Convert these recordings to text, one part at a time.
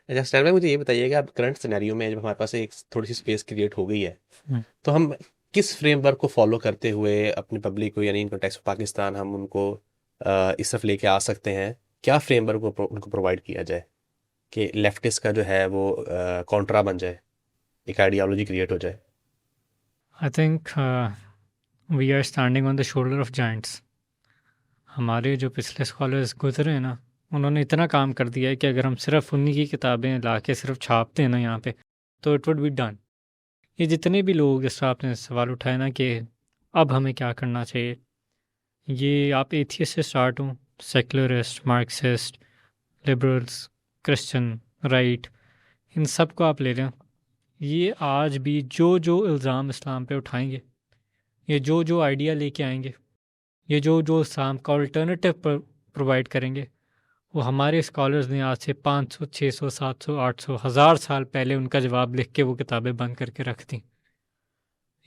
اچھا اسٹین بھائی مجھے یہ بتائیے کہ اب کرنٹ سینیریو میں جب ہمارے پاس ایک تھوڑی سی اسپیس کریٹ ہو گئی ہے تو ہم کس فریم ورک کو فالو کرتے ہوئے اپنی پبلک کو یعنی ان کنٹیکسٹ پاکستان ہم ان کو اس طرف لے کے آ سکتے ہیں؟ کیا فریم ورک کو ان کو پرووائڈ کیا جائے کہ لیفٹسٹ کا جو ہے وہ کانٹرا بن جائے، ایک آئیڈیالوجی کریٹ ہو جائے؟ I think we are standing on the shoulder of giants. ہمارے جو پچھلے اسکالرز گزرے ہیں نا، انہوں نے اتنا کام کر دیا ہے کہ اگر ہم صرف انہی کی کتابیں لا کے صرف چھاپتے ہیں نا یہاں پہ تو اٹ وڈ بی ڈن. یہ جتنے بھی لوگ جس طرح آپ نے سوال اٹھائے نا کہ اب ہمیں کیا کرنا چاہیے، یہ آپ ایتھیسٹ سے اسٹارٹ ہوں، secularist, Marxist, liberals, Christian, right, ان سب کو آپ لے لیں، یہ آج بھی جو الزام اسلام پہ اٹھائیں گے، یہ جو آئیڈیا لے کے آئیں گے، یہ جو اسلام کا الٹرنیٹیو پرووائڈ کریں گے، وہ ہمارے اسکالرز نے آج سے 500 600 700 800 1000 سال پہلے ان کا جواب لکھ کے وہ کتابیں بند کر کے رکھ دیں.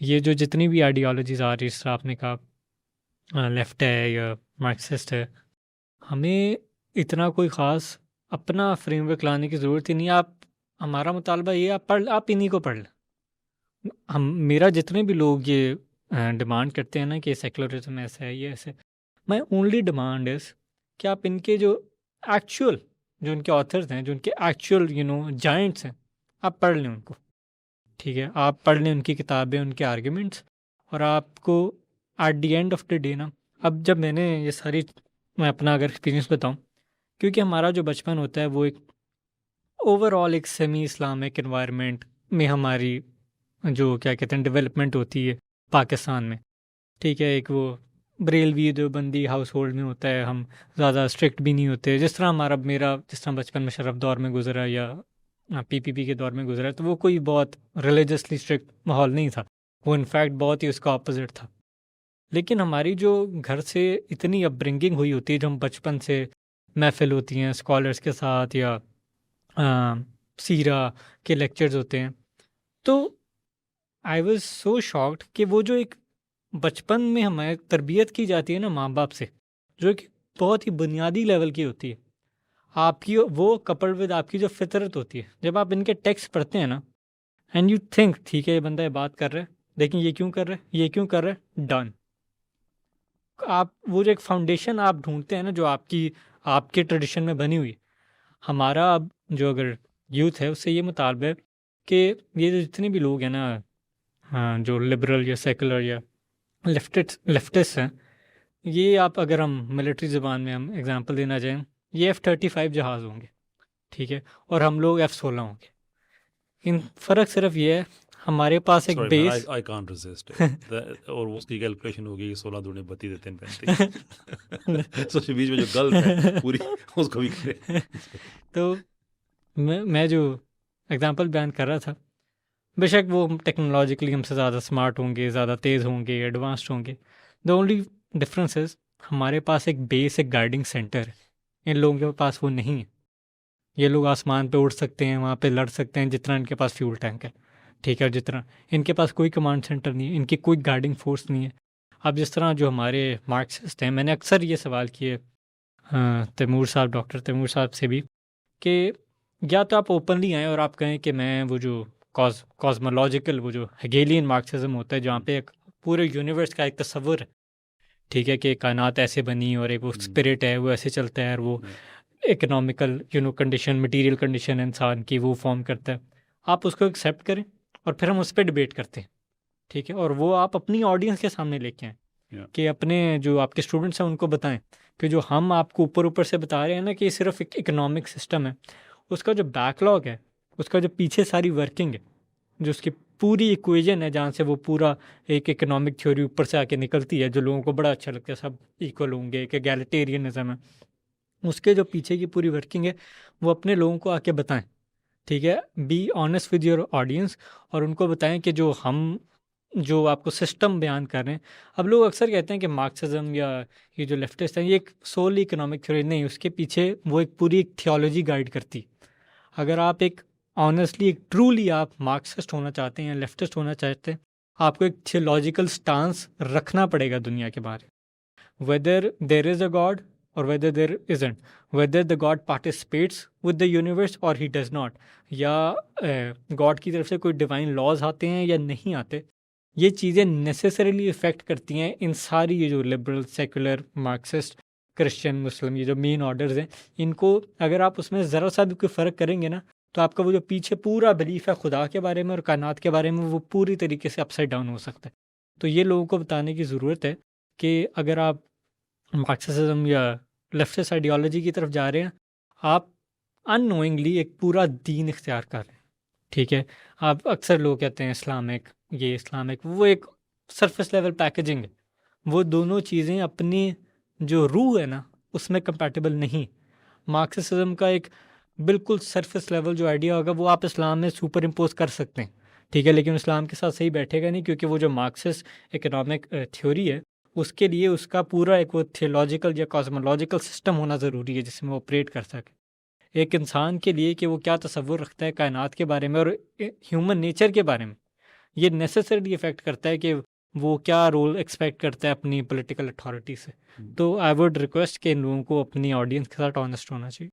یہ جو جتنی بھی آئیڈیالوجیز آ رہی ہے، اس طرح آپ نے کہا لیفٹ ہے یا مارکسسٹ ہے، ہمیں اتنا کوئی خاص اپنا فریم ورک لانے کی ضرورت ہی نہیں. آپ ہمارا مطالبہ یہ آپ انہی کو پڑھ لیں. میرا جتنے بھی لوگ یہ ڈیمانڈ کرتے ہیں نا کہ سیکولرزم ایسا ہے، یہ ایسے، مائی اونلی ڈیمانڈ از کہ آپ ان کے جو ایکچوئل، جو ان کے آتھرز ہیں، جو ان کے ایکچوئل جائنٹس ہیں، آپ پڑھ لیں ان کو. ٹھیک ہے، آپ پڑھ لیں ان کی کتابیں، ان کے آرگیومنٹس، اور آپ کو at the end of the day نا، اب جب میں نے یہ ساری، میں اپنا اگر ایکسپیرینس بتاؤں، کیونکہ ہمارا جو بچپن ہوتا ہے وہ ایک اوور آل ایک سیمی اسلامک انوائرمنٹ میں ہماری جو کیا کہتے ہیں ڈیولپمنٹ ہوتی ہے پاکستان میں. ٹھیک ہے، ایک وہ بریلوی دیوبندی ہاؤس ہولڈ میں ہوتا ہے، ہم زیادہ اسٹرکٹ بھی نہیں ہوتے، جس طرح میرا جس طرح بچپن مشرف دور میں گزرا یا PPP کے دور میں گزرا، تو وہ کوئی بہت ریلیجسلی اسٹرکٹ ماحول نہیں تھا، وہ انفیکٹ بہت ہی اس کا اپوزٹ تھا. لیکن ہماری جو گھر سے اتنی اپ برنگنگ ہوئی ہوتی ہے، جو ہم بچپن سے محفل ہوتی ہیں اسکالرس کے ساتھ یا سیرہ کے لیکچرز ہوتے ہیں، تو آئی واز سو شاکڈ کہ وہ جو ایک بچپن میں ہمیں تربیت کی جاتی ہے نا ماں باپ سے، جو کہ بہت ہی بنیادی لیول کی ہوتی ہے، آپ کی وہ کپل ود آپ کی جو فطرت ہوتی ہے، جب آپ ان کے ٹیکسٹ پڑھتے ہیں نا اینڈ یو تھنک ٹھیک ہے یہ بندہ یہ بات کر رہا ہے، لیکن یہ کیوں کر رہا ہے، یہ کیوں کر رہا ہے، ڈن. آپ وہ جو ایک فاؤنڈیشن آپ ڈھونڈتے ہیں نا جو آپ کے ٹریڈیشن میں بنی ہوئی. ہمارا اب جو اگر یوتھ ہے اس سے یہ مطالبہ ہے کہ یہ جو جتنے بھی لوگ ہیں نا جو لبرل یا سیکولر یا لیفٹسٹ ہیں، یہ آپ اگر ہم ملٹری زبان میں ہم اگزامپل دینا چاہیں، یہ F-35 جہاز ہوں گے، ٹھیک ہے، اور ہم لوگ F-16 ہوں گے. ان فرق صرف یہ ہے، ہمارے پاس ایک بیس I can't resist it. اور اس کی کیلکولیشن ہوگی 16 دونے 32 3 35 سو بیچ میں جو گلف ہے پوری اس کو بھی کرے. تو میں جو اگزامپل بیان کر رہا تھا، بے شک وہ ٹیکنالوجیکلی ہم سے زیادہ اسمارٹ ہوں گے، زیادہ تیز ہوں گے، ایڈوانسڈ ہوں گے. دا اونلی ڈفرینس از ہمارے پاس ایک بیس، ایک گائیڈنگ سینٹر ہے، ان لوگوں کے پاس وہ نہیں ہے. یہ لوگ آسمان پہ اڑ سکتے ہیں، وہاں پہ لڑ سکتے ہیں جتنا ان کے پاس فیول ٹینک ہے، ٹھیک ہے، جتنا ان کے پاس کوئی کمانڈ سینٹر نہیں ہے، ان کی کوئی گائیڈنگ فورس نہیں ہے. اب جس طرح جو ہمارے مارکسسٹ ہیں، میں نے اکثر یہ سوال کیے تیمور صاحب، ڈاکٹر تیمور صاحب سے بھی، کہ یا تو آپ اوپنلی آئیں اور آپ کہیں کہ میں وہ جو کازمولوجیکل، وہ جو ہیگیلین مارکسزم ہوتا ہے جہاں پہ ایک پورے یونیورس کا ایک تصور ہے، ٹھیک ہے، کہ کائنات ایسے بنی اور ایک وہ اسپرٹ ہے وہ ایسے چلتا ہے، اور وہ اکنامیکل کنڈیشن، مٹیریل کنڈیشن انسان کی وہ فارم کرتا ہے، آپ اس کو ایکسیپٹ کریں اور پھر ہم اس پہ ڈبیٹ کرتے ہیں، ٹھیک ہے، اور وہ آپ اپنی آڈینس کے سامنے لے کے آئیں، کہ اپنے جو آپ کے اسٹوڈنٹس ہیں ان کو بتائیں کہ جو ہم آپ کو اوپر سے بتا رہے ہیں نا کہ یہ صرف ایک اکنامک سسٹم ہے، اس کا جو بیک لاگ ہے، اس کا جو پیچھے ساری ورکنگ ہے، جو اس کی پوری ایکویژن ہے جہاں سے وہ پورا ایک اکنامک تھیوری اوپر سے آ کے نکلتی ہے، جو لوگوں کو بڑا اچھا لگتا ہے، سب ایکول ہوں گے، ایک ایگیلیٹیرینزم ہے، اس کے جو پیچھے کی پوری ورکنگ ہے وہ اپنے لوگوں کو آ کے بتائیں، ٹھیک ہے، be honest with your audience, اور ان کو بتائیں کہ جو آپ کو سسٹم بیان کر رہے ہیں. اب لوگ اکثر کہتے ہیں کہ مارکسزم یا یہ جو لیفٹسٹ ہیں یہ ایک سوللی اکنامک تھیوری نہیں، اس کے پیچھے وہ ایک پوری ایک تھیولوجی گائیڈ کرتی. اگر آپ ایک آنیسٹلی، ایک ٹرولی آپ مارکسسٹ ہونا چاہتے ہیں یا لیفٹسٹ ہونا چاہتے ہیں، آپ کو ایک تھیولوجیکل سٹانس رکھنا پڑے گا دنیا کے بارے، whether there is a God اور whether there isn't. whether the God participates with the universe or he does not, یا گاڈ کی طرف سے کوئی ڈیوائن لاز آتے ہیں یا نہیں آتے. یہ چیزیں نیسیسریلی افیکٹ کرتی ہیں ان ساری یہ جو لبرل، سیکولر، مارکسسٹ، کرسچن، مسلم، یہ جو مین آرڈرز ہیں، ان کو اگر آپ اس میں ذرا سا بھی کوئی فرق کریں گے نا تو آپ کا وہ جو پیچھے پورا بلیف ہے خدا کے بارے میں اور کائنات کے بارے میں وہ پوری طریقے سے اپ سائڈ ڈاؤن ہو سکتا ہے. تو یہ لوگوں کو بتانے کی ضرورت ہے کہ اگر آپ مارکسزم یا لیفٹسٹ آئیڈیالوجی کی طرف جا رہے ہیں، آپ ان نوئنگلی ایک پورا دین اختیار کر رہے ہیں. ٹھیک ہے، آپ اکثر لوگ کہتے ہیں اسلامک، یہ اسلامک، وہ ایک سرفیس لیول پیکیجنگ ہے. وہ دونوں چیزیں اپنی جو روح ہے نا اس میں کمپیٹیبل نہیں. مارکسزم کا ایک بالکل سرفیس لیول جو آئیڈیا ہوگا وہ آپ اسلام میں سپر امپوز کر سکتے ہیں، ٹھیک ہے، لیکن اسلام کے ساتھ صحیح بیٹھے گا نہیں، کیونکہ وہ جو مارکسسٹ اکنامک تھیوری ہے اس کے لیے اس کا پورا ایک وہ تھیولوجیکل یا کاسمولوجیکل سسٹم ہونا ضروری ہے جس میں وہ آپریٹ کر سکے. ایک انسان کے لیے کہ وہ کیا تصور رکھتا ہے کائنات کے بارے میں اور ہیومن نیچر کے بارے میں، یہ نیسیسریلی افیکٹ کرتا ہے کہ وہ کیا رول ایکسپیکٹ کرتا ہے اپنی پولیٹیکل اتھارٹی سے. تو آئی ووڈ ریکویسٹ کہ ان لوگوں کو اپنی آڈینس کے ساتھ آنیسٹ ہونا چاہیے.